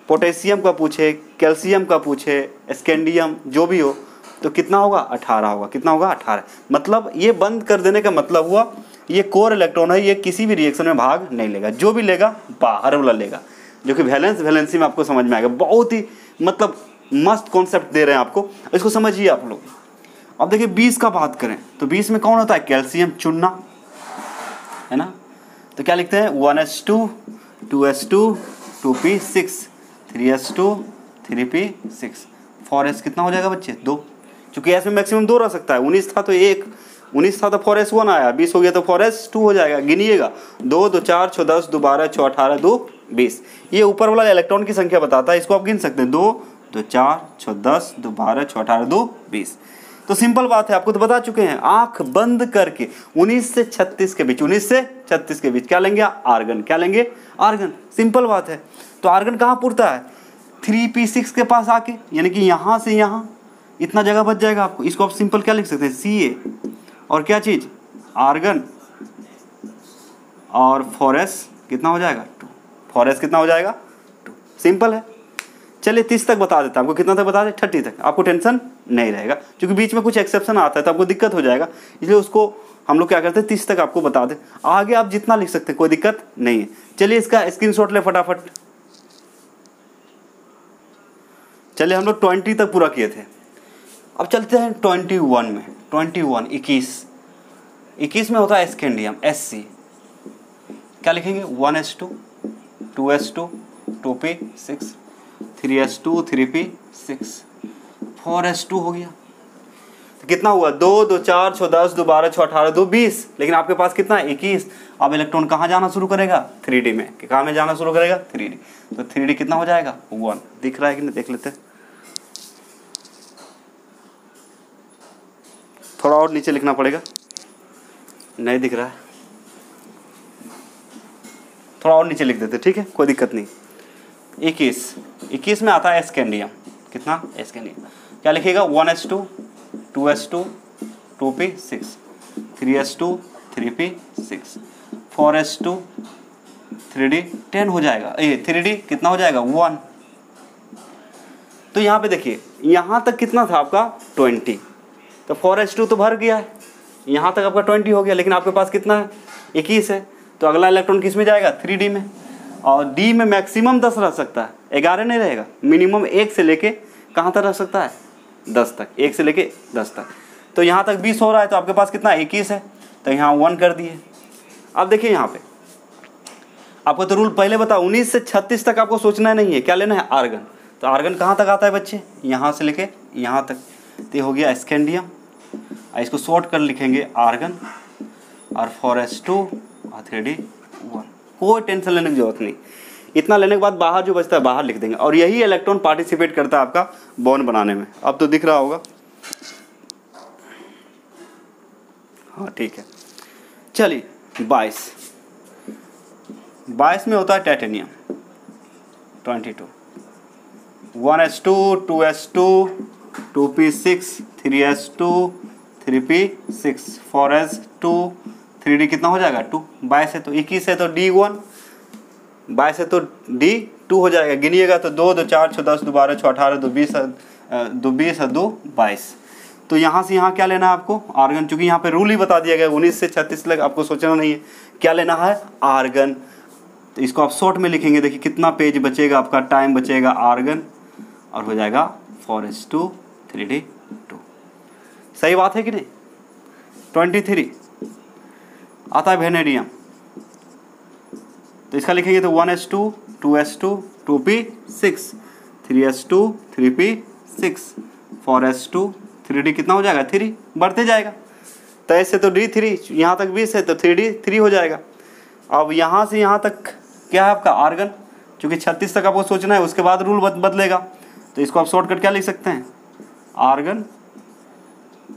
पोटेशियम का पूछे, कैल्शियम का पूछे, स्कैंडियम जो भी हो, तो कितना होगा 18 होगा। कितना होगा 18। मतलब ये बंद कर देने का मतलब हुआ ये कोर इलेक्ट्रॉन है, ये किसी भी रिएक्शन में भाग नहीं लेगा, जो भी लेगा बाहर वाला लेगा, जो कि वैलेंसी में आपको समझ में आएगा। बहुत ही मतलब मस्त कॉन्सेप्ट दे रहे हैं आपको, इसको समझिए आप लोग। अब देखिए 20 का बात करें तो 20 में कौन होता है कैल्शियम चुनना, है ना। तो क्या लिखते हैं 1s2 2s2 2p6 3s2 3p6 4s कितना हो जाएगा बच्चे 2, क्योंकि s में मैक्सिमम 2 रह सकता है। 19 था तो 1, 19 था तो 4s1 आया, 20 हो गया तो 4s2 हो जाएगा। गिनिएगा 2 2 4 6 10 2 12 6 18 2 20। ये ऊपर वाला इलेक्ट्रॉन की संख्या बताता है, इसको आप गिन सकते हैं 2 2 4 6 10 2 12 6 18 2 20। तो सिंपल बात है, आपको तो बता चुके हैं। आंख बंद करके 19 से 36 के बीच, 19 से 36 के बीच क्या लेंगे आर्गन, क्या लेंगे आर्गन। सिंपल बात है। तो आर्गन कहाँ पुरता है 3p6 के पास आके, यानी कि यहाँ से यहाँ इतना जगह बच जाएगा आपको। इसको आप सिंपल क्या लिख सकते हैं Ca और क्या चीज़ आर्गन और 4s कितना हो जाएगा 2, 4s कितना हो जाएगा 2। सिंपल है। चलिए 30 तक बता देता, आपको कितना तक बता दे, 30 तक, आपको टेंशन नहीं रहेगा, क्योंकि बीच में कुछ एक्सेप्शन आता है तो आपको दिक्कत हो जाएगा, इसलिए उसको हम लोग क्या करते हैं 30 तक आपको बता दें। आगे आप जितना लिख सकते हैं, कोई दिक्कत नहीं है। चलिए इसका स्क्रीनशॉट ले फटाफट। चलिए हम लोग 20 तक पूरा किए थे, अब चलते हैं 21 में। 21 में होता है स्कैंडियम SC, क्या लिखेंगे 1s2 2s2 2p6 3s2 3p6 4s2 हो गया, तो कितना हुआ 2 2 4 6 10 2 12 6 18 2 20, लेकिन आपके पास कितना है 21। अब इलेक्ट्रॉन कहाँ जाना शुरू करेगा 3D में, कहाँ में जाना शुरू करेगा 3D, तो 3D कितना हो जाएगा 1। दिख रहा है कि नहीं, देख लेते हैं, थोड़ा और नीचे लिखना पड़ेगा, नहीं दिख रहा है, थोड़ा और नीचे लिख देते, ठीक है कोई दिक्कत नहीं। 21 में आता है स्कैंडियम, कितना स्कैंडियम, क्या लिखिएगा 1s2 2s2 2p6 3s2 3p6 4s2 3d 10 हो जाएगा, ये 3d कितना हो जाएगा 1। तो यहाँ पे देखिए यहाँ तक कितना था आपका 20, तो 4s2 तो भर गया है, यहाँ तक आपका 20 हो गया, लेकिन आपके पास कितना है 21 है, तो अगला इलेक्ट्रॉन किस में जाएगा 3D में, और D में मैक्सिमम 10 रह सकता है, 11 नहीं रहेगा, मिनिमम 1 से लेके कहाँ तक रह सकता है 10 तक, 1 से लेके 10 तक। तो यहाँ तक 20 हो रहा है, तो आपके पास कितना 21 है, तो यहाँ 1 कर दिए। अब देखिए यहाँ पे आपको तो रूल पहले बता, 19 से 36 तक आपको सोचना नहीं है, क्या लेना है आर्गन। तो आर्गन कहाँ तक आता है बच्चे, यहाँ से लेके यहाँ तक, तो ये हो गया स्कैंडियम, इसको शॉर्ट कर लिखेंगे आर्गन, और 4s2 और 3d 1, कोई टेंशन लेने की जरूरत नहीं। इतना लेने के बाद बाहर जो बचता है बाहर लिख देंगे, और यही इलेक्ट्रॉन पार्टिसिपेट करता है आपका बॉन्ड बनाने में। अब तो दिख रहा होगा, हाँ ठीक है। चलिए 22 में होता है titanium 22, 1s2 2s2 2p6 3s2 3p6 4s2 3d कितना हो जाएगा 2। 22 है तो 21 है तो d1, 22 है तो d2 हो जाएगा, गिनिएगा तो 2 2 4 6 10 2 12 6 18 2 20 2 20 2 22। तो यहाँ से यहाँ क्या लेना है आपको आर्गन, चूंकि यहाँ पे रूल ही बता दिया गया 19 से 36 तक आपको सोचना नहीं है, क्या लेना है आर्गन। तो इसको आप शॉर्ट में लिखेंगे, देखिए कितना पेज बचेगा आपका, टाइम बचेगा आर्गन, और हो जाएगा 4s2 3d2। सही बात है कि नहीं। 23 आता है वेनेडियम, तो इसका लिखेंगे तो 1s2 2s2 2p6 3s2 3p6 4s2 3d कितना हो जाएगा 3, बढ़ते जाएगा, तो ऐसे तो d3, यहाँ तक 20 है तो 3d 3 हो जाएगा। अब यहाँ से यहाँ तक क्या है आपका आर्गन, क्योंकि 36 तक आपको सोचना है, उसके बाद रूल बदलेगा, तो इसको आप शॉर्टकट क्या लिख सकते हैं आर्गन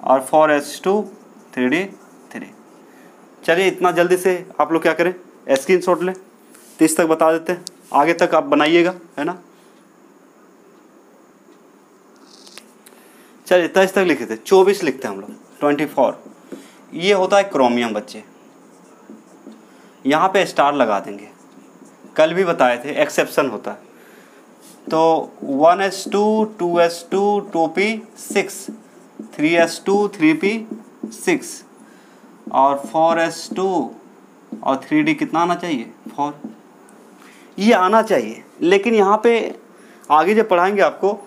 और 4s2 3d 3। चलिए इतना जल्दी से आप लोग क्या करें स्क्रीनशॉट लें, 30 तक बता देते हैं, आगे तक आप बनाइएगा, है ना। चलिए 23 तक लिखे थे, 24 लिखते हैं हम लोग 24। ये होता है क्रोमियम बच्चे, यहाँ पे स्टार लगा देंगे, कल भी बताए थे एक्सेप्शन होता है। तो 1s2 2s2 2p6 3s2 3p6 और 4s2 और 3d कितना आना चाहिए 4, ये आना चाहिए। लेकिन यहाँ पे आगे जब पढ़ाएंगे आपको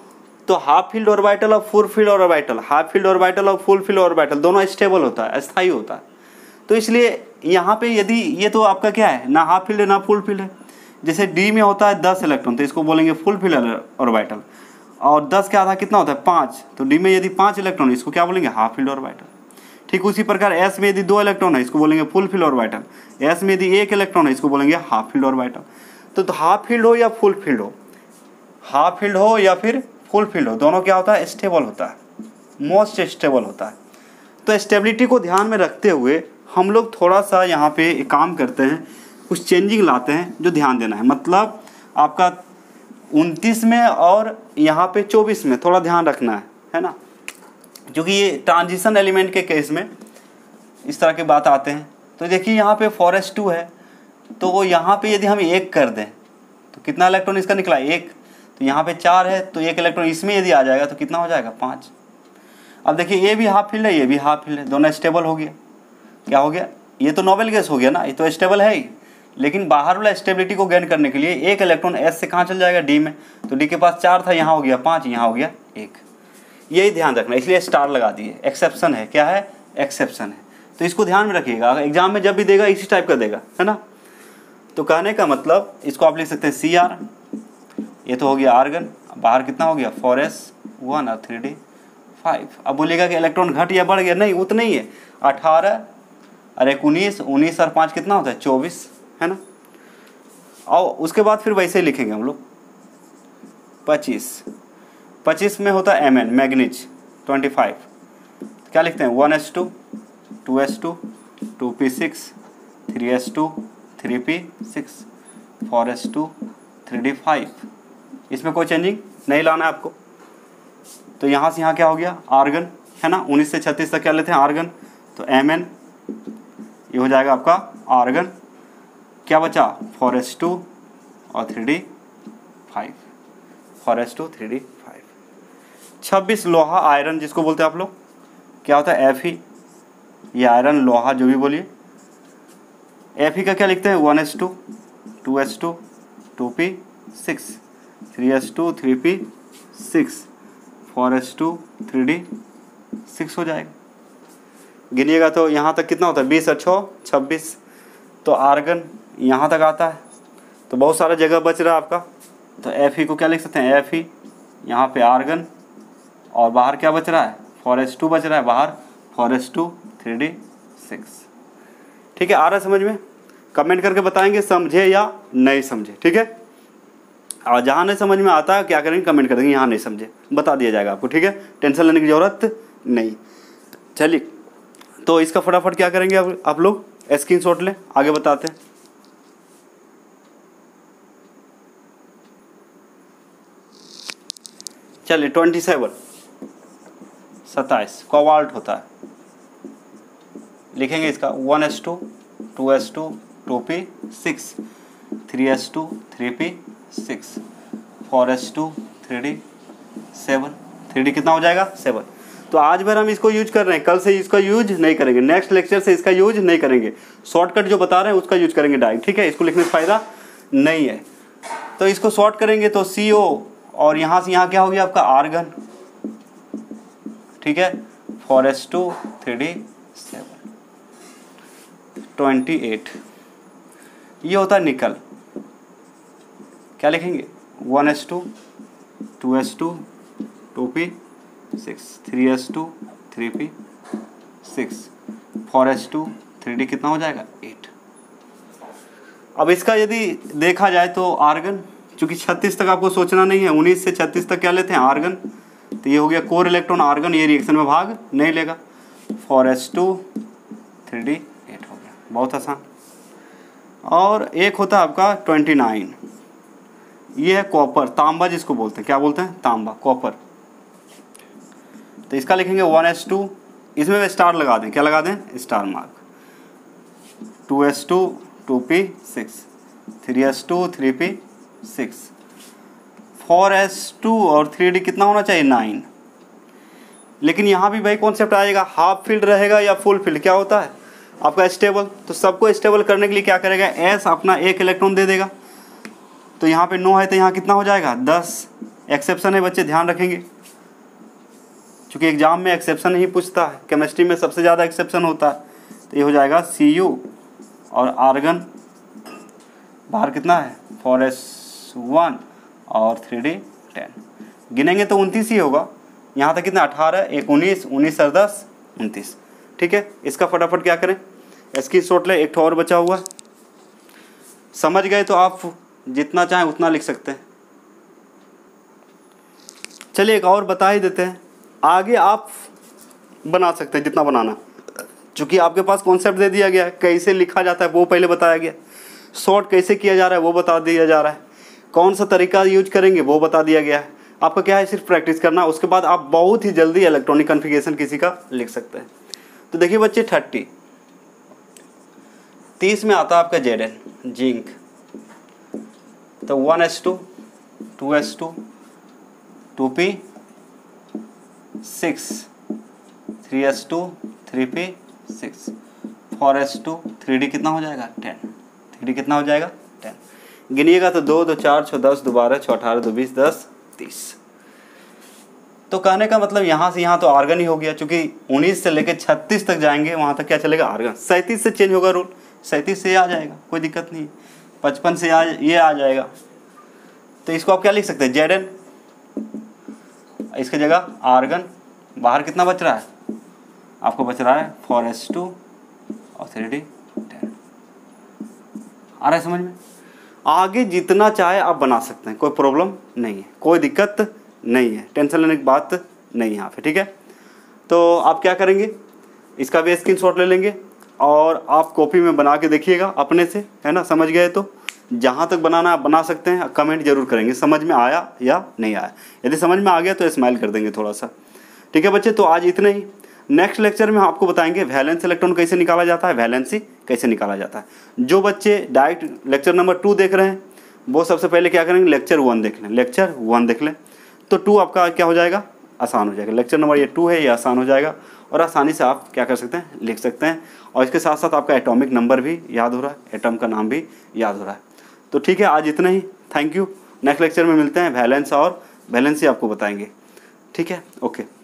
तो हाफ फील्ड ऑर्बिटल और full filled orbital, half filled orbital और फुल फील्ड ऑर्बिटल दोनों स्टेबल होता है, अस्थायी होता है। तो इसलिए यहाँ पे यदि ये तो आपका क्या है ना हाफ फील्ड है ना फुल फील्ड है, जैसे डी में होता है 10 इलेक्ट्रॉन तो इसको बोलेंगे फुल फील्ड ऑर्बिटल, और 10 के आधा कितना होता है 5, तो डी में यदि 5 इलेक्ट्रॉन इसको क्या बोलेंगे हाफ फील्ड ऑर्बिटल। ठीक उसी प्रकार एस में यदि 2 इलेक्ट्रॉन है इसको बोलेंगे फुल फील्ड ऑर्बिटल, एस में यदि 1 इलेक्ट्रॉन है इसको बोलेंगे हाफ फील्ड ऑर्बिटल। तो हाफ फील्ड हो या फुल फील्ड हो, हाफ फील्ड हो या फिर फुल फील्ड हो, दोनों क्या होता है स्टेबल होता है, मोस्ट स्टेबल होता है। तो स्टेबिलिटी को ध्यान में रखते हुए हम लोग थोड़ा सा यहाँ पे एक काम करते हैं, कुछ चेंजिंग लाते हैं जो ध्यान देना है। मतलब आपका 29 में और यहाँ पे 24 में थोड़ा ध्यान रखना है ना, क्योंकि ये ट्रांजिशन एलिमेंट के केस में इस तरह की बात आते हैं। तो देखिए यहाँ पे 4s2 है, तो वो यहाँ पे यदि हम 1 कर दें तो कितना इलेक्ट्रॉन इसका निकला 1, तो यहाँ पे 4 है, तो एक इलेक्ट्रॉन इसमें यदि आ जाएगा तो कितना हो जाएगा 5। अब देखिए ये भी हाफ फील्ड है, ये भी हाफ फील्ड है, दोनों स्टेबल हो गया। क्या हो गया, ये तो नोबेल गैस हो गया ना, ये तो स्टेबल है ही, लेकिन बाहर वाला स्टेबिलिटी को गेन करने के लिए एक इलेक्ट्रॉन एस से कहाँ चल जाएगा, डी में। तो डी के पास 4 था, यहाँ हो गया 5, यहाँ हो गया 1। यही ध्यान रखना, इसलिए स्टार लगा दिए। एक्सेप्शन है, क्या है, एक्सेप्शन है। तो इसको ध्यान में रखिएगा, एग्जाम में जब भी देगा इसी टाइप का देगा, है ना। तो कहने का मतलब इसको आप लिख सकते हैं Cr, ये तो हो गया आर्गन, बाहर कितना हो गया 4s1 और 3d5। अब बोलेगा कि इलेक्ट्रॉन घट या बढ़ गया, नहीं उतना ही है, 18 और 19, 19 और 5 कितना होता है 24, है ना। और उसके बाद फिर वैसे ही लिखेंगे हम लोग 25 में होता है Mn, मैग्नीज 25, क्या लिखते हैं 1s2 2s2 2p6 3s2 3p6 4s2 3d5। इसमें कोई चेंजिंग नहीं लाना है आपको। तो यहाँ से यहाँ क्या हो गया आर्गन, है ना। 19 से 36 तक क्या लेते हैं आर्गन, तो Mn ये हो जाएगा आपका आर्गन। क्या बचा 4s2 और 3d5, 4s2 3d5। 26 लोहा आयरन जिसको बोलते हैं आप लोग, क्या होता है Fe, ये आयरन लोहा जो भी बोलिए। Fe का क्या लिखते हैं 1s2 2s2 2p6 3s2 3p6 4s2 3d6 हो जाएगा। गिनिएगा तो यहाँ तक कितना होता है 20 और 6 26। तो आर्गन यहाँ तक आता है, तो बहुत सारा जगह बच रहा है आपका। तो Fe को क्या लिख सकते हैं Fe, यहाँ पे आर्गन, और बाहर क्या बच रहा है 4s2 बच रहा है बाहर, 4s2 3d6। ठीक है, आ रहा है समझ में। कमेंट करके बताएंगे समझे या नहीं समझे, ठीक है। और जहाँ नहीं समझ में आता है क्या करेंगे, कमेंट कर देंगे यहाँ नहीं समझे, बता दिया जाएगा आपको, ठीक है। टेंशन लेने की ज़रूरत नहीं। चलिए, तो इसका फटाफट क्या करेंगे आप लोग स्क्रीनशॉट लें, आगे बताते हैं। चलिए 27 कोबाल्ट होता है, लिखेंगे इसका 1s2 2s2 2p6 3s2 3p6 4s2 3d7, 3d कितना हो जाएगा 7। तो आज भर हम इसको यूज कर रहे हैं, कल से इसका यूज नहीं करेंगे, नेक्स्ट लेक्चर से इसका यूज नहीं करेंगे। शॉर्टकट जो बता रहे हैं उसका यूज करेंगे डायरेक्ट, ठीक है। इसको लिखने से फायदा नहीं है। तो इसको शॉर्ट करेंगे तो CO, और यहाँ से यहाँ क्या हो गया आपका आर्गन, ठीक है। 4s2 3d7 28। ये होता है निकल, क्या लिखेंगे 1s2 2s2 2p6 3s2 3p6 4s2 3d कितना हो जाएगा 8। अब इसका यदि देखा जाए तो आर्गन, चूंकि 36 तक आपको सोचना नहीं है, 19 से 36 तक क्या लेते हैं आर्गन, तो ये हो गया कोर इलेक्ट्रॉन आर्गन, ये रिएक्शन में भाग नहीं लेगा। 4s2 3d8 हो गया, बहुत आसान। और एक होता है आपका 29, ये है कॉपर, तांबा जिसको बोलते हैं, क्या बोलते हैं तांबा, कॉपर। तो इसका लिखेंगे 1s2, इसमें वे स्टार लगा दें, क्या लगा दें star mark, 2s2 2p6 3s2 3p6 4s2 और 3d कितना होना चाहिए 9। लेकिन यहाँ भी भाई कॉन्सेप्ट आएगा, हाफ फील्ड रहेगा या फुल फील्ड, क्या होता है आपका स्टेबल। तो सबको स्टेबल करने के लिए क्या करेगा S अपना एक इलेक्ट्रॉन दे देगा। तो यहाँ पे 9 है तो यहाँ कितना हो जाएगा 10। एक्सेप्शन है बच्चे, ध्यान रखेंगे, क्योंकि एग्जाम में एक्सेप्शन ही पूछता है, केमिस्ट्री में सबसे ज़्यादा एक्सेप्शन होता है। तो ये हो जाएगा Cu, और आर्गन बाहर कितना है 4s1 और 3d10। गिनेंगे तो 29 ही होगा, यहाँ तक कितना 18 1 19 19 और 10 29, ठीक है। इसका फटाफट क्या करें स्क्रीनशॉट ले, एक और बचा हुआ। समझ गए तो आप जितना चाहें उतना लिख सकते हैं। चलिए एक और बता ही देते हैं, आगे आप बना सकते हैं जितना बनाना, क्योंकि आपके पास कॉन्सेप्ट दे दिया गया है, कैसे लिखा जाता है वो पहले बताया गया, शॉर्ट कैसे किया जा रहा है वो बता दिया जा रहा है, कौन सा तरीका यूज करेंगे वो बता दिया गया है। आपका क्या है सिर्फ प्रैक्टिस करना, उसके बाद आप बहुत ही जल्दी इलेक्ट्रॉनिक कॉन्फ़िगरेशन किसी का लिख सकते हैं। तो देखिए बच्चे 30 में आता है आपका Zn जिंक, तो 1s2 2s2 2p 6 3s2 3p 6 4s2 3d कितना हो जाएगा 10 3d कितना हो जाएगा 10। गिनिएगा तो 2 2 4 6 10 2 12 6 18 2 20 10 30। तो कहने का मतलब यहाँ से यहाँ तो आर्गन ही हो गया, चूंकि 19 से लेकर 36 तक जाएंगे वहाँ तक क्या चलेगा आर्गन। 37 से चेंज होगा रूल, 37 से आ जाएगा, कोई दिक्कत नहीं। 55 से ये आ जाएगा। तो इसको आप क्या लिख सकते हैं Zn, इसके जगह आर्गन। बाहर कितना बच रहा है आपको, बच रहा है 4s2 और 3d 10। आ रहा है समझ में? आगे जितना चाहे आप बना सकते हैं, कोई प्रॉब्लम नहीं है, कोई दिक्कत नहीं है, टेंशन लेने की बात नहीं है यहाँ पे, ठीक है। तो आप क्या करेंगे, इसका भी स्क्रीनशॉट ले लेंगे और आप कॉपी में बना के देखिएगा अपने से, है ना। समझ गए तो जहाँ तक बनाना आप बना सकते हैं, कमेंट जरूर करेंगे समझ में आया या नहीं आया। यदि समझ में आ गया तो स्माइल कर देंगे थोड़ा सा, ठीक है बच्चे। तो आज इतना ही। नेक्स्ट लेक्चर में हम आपको बताएंगे वैलेंस इलेक्ट्रॉन कैसे निकाला जाता है, वैलेंसी कैसे निकाला जाता है। जो बच्चे डायरेक्ट लेक्चर नंबर 2 देख रहे हैं वो सबसे पहले क्या करेंगे, लेक्चर 1 देख लें, लेक्चर 1 देख लें तो 2 आपका क्या हो जाएगा, आसान हो जाएगा। लेक्चर नंबर ये 2 है, ये आसान हो जाएगा और आसानी से आप क्या कर सकते हैं, लिख सकते हैं। और इसके साथ साथ आपका एटॉमिक नंबर भी याद हो रहा है, एटम का नाम भी याद हो रहा है। तो ठीक है, आज इतना ही। Thank you. नेक्स्ट लेक्चर में मिलते हैं, वैलेंस और वैलेंसी आपको बताएंगे, ठीक है। ओके।